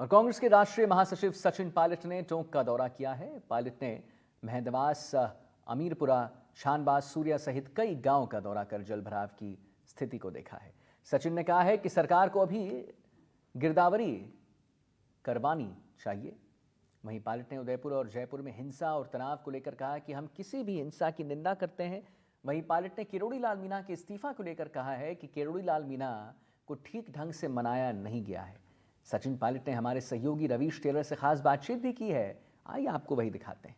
और कांग्रेस के राष्ट्रीय महासचिव सचिन पायलट ने टोंक का दौरा किया है। पायलट ने मेहंदवास, अमीरपुरा, शानबाज, सूर्या सहित कई गांव का दौरा कर जलभराव की स्थिति को देखा है। सचिन ने कहा है कि सरकार को अभी गिरदावरी करवानी चाहिए। वहीं पायलट ने उदयपुर और जयपुर में हिंसा और तनाव को लेकर कहा कि हम किसी भी हिंसा की निंदा करते हैं। वहीं पायलट ने किरोड़ी लाल मीणा के इस्तीफा को लेकर कहा है कि किरोड़ी लाल मीणा को ठीक ढंग से मनाया नहीं गया है। सचिन पायलट ने हमारे सहयोगी रवीश टेलर से खास बातचीत भी की है। आइए आपको वही दिखाते हैं।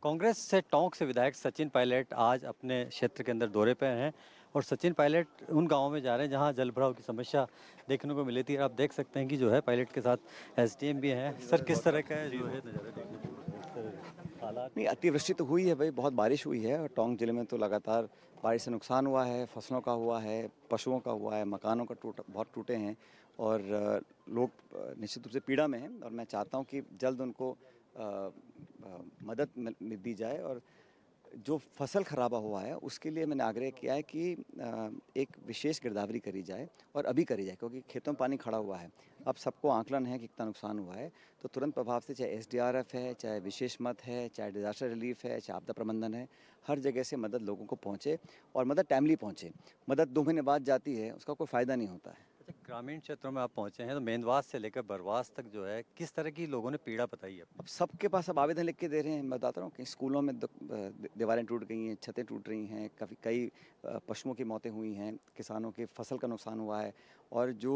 कांग्रेस से टोंक से विधायक सचिन पायलट आज अपने क्षेत्र के अंदर दौरे पे हैं और सचिन पायलट उन गांवों में जा रहे हैं जहां जलभराव की समस्या देखने को मिली थी। आप देख सकते हैं कि जो है पायलट के साथ एसडीएम भी हैं। सर, किस तरह का है जो है नज़ारा देखने को हालात? नहीं, अतिवृष्टि तो हुई है भाई, बहुत बारिश हुई है और टोंक जिले में तो लगातार बारिश से नुकसान हुआ है, फसलों का हुआ है, पशुओं का हुआ है, मकानों का बहुत टूटे हैं और लोग निश्चित रूप से पीड़ा में हैं और मैं चाहता हूं कि जल्द उनको मदद दी जाए और जो फसल खराबा हुआ है उसके लिए मैंने आग्रह किया है कि एक विशेष गिरदावरी करी जाए और अभी करी जाए, क्योंकि खेतों में पानी खड़ा हुआ है। अब सबको आकलन है कि कितना नुकसान हुआ है, तो तुरंत प्रभाव से चाहे एसडीआरएफ है, चाहे विशेष मद है, चाहे डिजास्टर रिलीफ है, चाहे आपदा प्रबंधन है, हर जगह से मदद लोगों को पहुँचे और मदद टाइमली पहुँचे। मदद 2 महीने बाद जाती है, उसका कोई फ़ायदा नहीं होता है। अच्छा, ग्रामीण क्षेत्रों में आप पहुंचे हैं तो मेंदवास से लेकर बरवास तक जो है किस तरह की लोगों ने पीड़ा बताई है? अब सबके पास अब आवेदन लिख के दे रहे हैं। मैं बताता रहा हूँ कि स्कूलों में दीवारें टूट गई हैं, छतें टूट रही हैं, कई पशुओं की मौतें हुई हैं, किसानों के फसल का नुकसान हुआ है और जो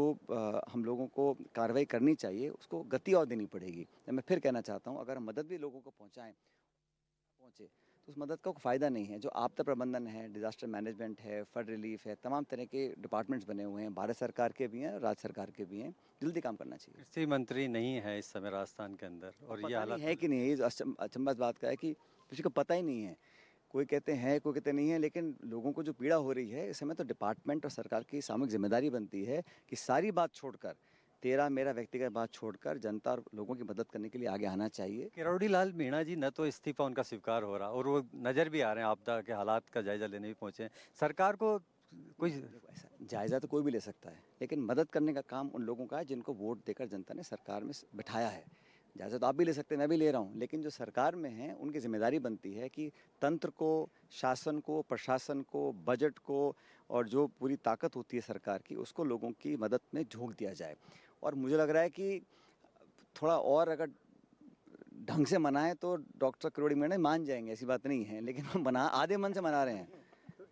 हम लोगों को कार्रवाई करनी चाहिए उसको गति और देनी पड़ेगी। मैं फिर कहना चाहता हूँ, अगर हम मदद भी लोगों को पहुँचे तो उस मदद का कोई फ़ायदा नहीं है। जो आपदा प्रबंधन है, डिजास्टर मैनेजमेंट है, फ्लड रिलीफ है, तमाम तरह के डिपार्टमेंट्स बने हुए हैं, भारत सरकार के भी हैं, राज्य सरकार के भी हैं। जल्दी काम करना चाहिए। कृषि मंत्री नहीं है इस समय राजस्थान के अंदर और ये हालात है कि नहीं, ये अचंभा बात का है कि किसी को पता ही नहीं है। कोई कहते हैं, कोई कहते नहीं है, लेकिन लोगों को जो पीड़ा हो रही है इस समय तो डिपार्टमेंट और सरकार की सामूहिक जिम्मेदारी बनती है कि सारी बात छोड़कर, तेरा मेरा व्यक्तिगत बात छोड़कर जनता और लोगों की मदद करने के लिए आगे आना चाहिए। किरोड़ी लाल मीणा जी न तो इस्तीफा उनका स्वीकार हो रहा और वो नज़र भी आ रहे हैं, आपदा के हालात का जायजा लेने भी पहुंचे हैं। सरकार को कोई ऐसा जायज़ा तो कोई भी ले सकता है, लेकिन मदद करने का काम उन लोगों का है जिनको वोट देकर जनता ने सरकार में बिठाया है। जायज़ा तो आप भी ले सकते हैं, मैं भी ले रहा हूँ, लेकिन जो सरकार में है उनकी जिम्मेदारी बनती है कि तंत्र को, शासन को, प्रशासन को, बजट को और जो पूरी ताकत होती है सरकार की, उसको लोगों की मदद में झोंक दिया जाए। और मुझे लग रहा है कि थोड़ा और अगर ढंग से मनाएं तो डॉक्टर किरोड़ी मीणा मान जाएंगे, ऐसी बात नहीं है, लेकिन हम आधे मन से मना रहे हैं।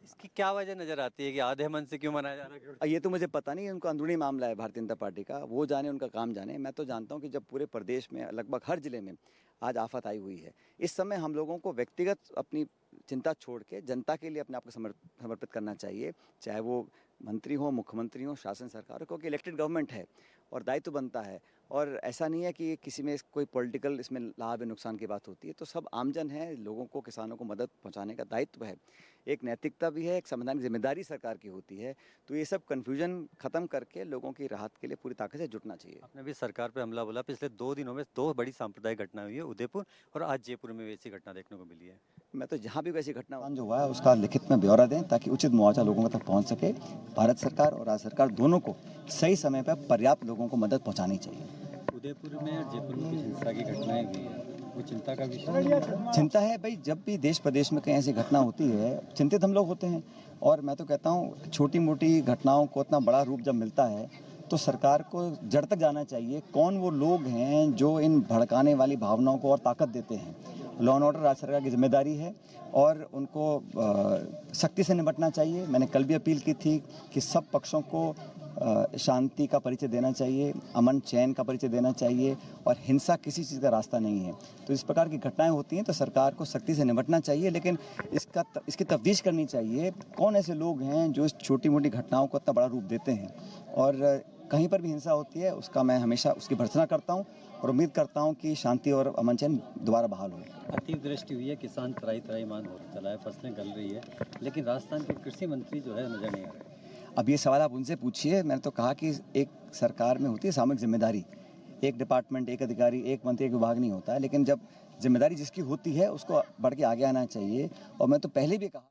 इसकी क्या वजह नजर आती है कि आधे मन से क्यों मनाया जा रहा है? ये तो मुझे पता नहीं, उनका अंदरूनी मामला है भारतीय जनता पार्टी का, वो जाने, उनका काम जाने। मैं तो जानता हूँ कि जब पूरे प्रदेश में लगभग हर जिले में आज आफत आई हुई है, इस समय हम लोगों को व्यक्तिगत अपनी चिंता छोड़ के जनता के लिए अपने आप को समर्पित करना चाहिए, चाहे वो मंत्री हो, मुख्यमंत्री हो, शासन सरकार हो, क्योंकि इलेक्टेड गवर्नमेंट है और दायित्व बनता है। और ऐसा नहीं है कि किसी में कोई पॉलिटिकल इसमें लाभ या नुकसान की बात होती है, तो सब आमजन है, लोगों को, किसानों को मदद पहुंचाने का दायित्व है, एक नैतिकता भी है, एक संवैधानिक जिम्मेदारी सरकार की होती है। तो ये सब कन्फ्यूजन खत्म करके लोगों की राहत के लिए पूरी ताकत से जुटना चाहिए। आपने भी सरकार पे हमला बोला। पिछले 2 दिनों में 2 बड़ी सांप्रदायिक घटना हुई है, उदयपुर और आज जयपुर में वैसी घटना देखने को मिली है। मैं तो जहाँ भी वैसी घटना जो हुआ है उसका लिखित में ब्यौरा दें ताकि उचित मुआवजा लोगों तक पहुँच सके। भारत सरकार और राज्य सरकार दोनों को सही समय पर पर्याप्त लोगों को मदद पहुँचानी चाहिए। उदयपुर में और जयपुर में कुछ हिंसा की घटनाएं हुई है, वो चिंता का विषय? चिंता है भाई, जब भी देश प्रदेश में कहीं ऐसी घटना होती है चिंतित हम लोग होते हैं और मैं तो कहता हूँ छोटी मोटी घटनाओं को इतना बड़ा रूप जब मिलता है तो सरकार को जड़ तक जाना चाहिए। कौन वो लोग हैं जो इन भड़काने वाली भावनाओं को और ताकत देते हैं? लॉ एंड ऑर्डर राज्य सरकार की जिम्मेदारी है और उनको सख्ती से निपटना चाहिए। मैंने कल भी अपील की थी कि सब पक्षों को शांति का परिचय देना चाहिए, अमन चैन का परिचय देना चाहिए और हिंसा किसी चीज़ का रास्ता नहीं है। तो इस प्रकार की घटनाएं होती हैं तो सरकार को सख्ती से निपटना चाहिए, लेकिन इसकी तफ्तीश करनी चाहिए कौन ऐसे लोग हैं जो इस छोटी मोटी घटनाओं को इतना बड़ा रूप देते हैं। और कहीं पर भी हिंसा होती है उसका मैं हमेशा उसकी भर्त्सना करता हूँ और उम्मीद करता हूँ कि शांति और अमन चैन दोबारा बहाल हो। अतिवृष्टि हुई है, किसान तराई मान हो चला है, फसलें गल रही है, लेकिन राजस्थान के कृषि मंत्री जो है नजर नहीं आ रहे। अब ये सवाल आप उनसे पूछिए। मैंने तो कहा कि एक सरकार में होती है सामूहिक जिम्मेदारी, एक डिपार्टमेंट, एक अधिकारी, एक मंत्री, एक विभाग नहीं होता है, लेकिन जब जिम्मेदारी जिसकी होती है उसको बढ़ के आगे आना चाहिए। और मैं तो पहले भी कहा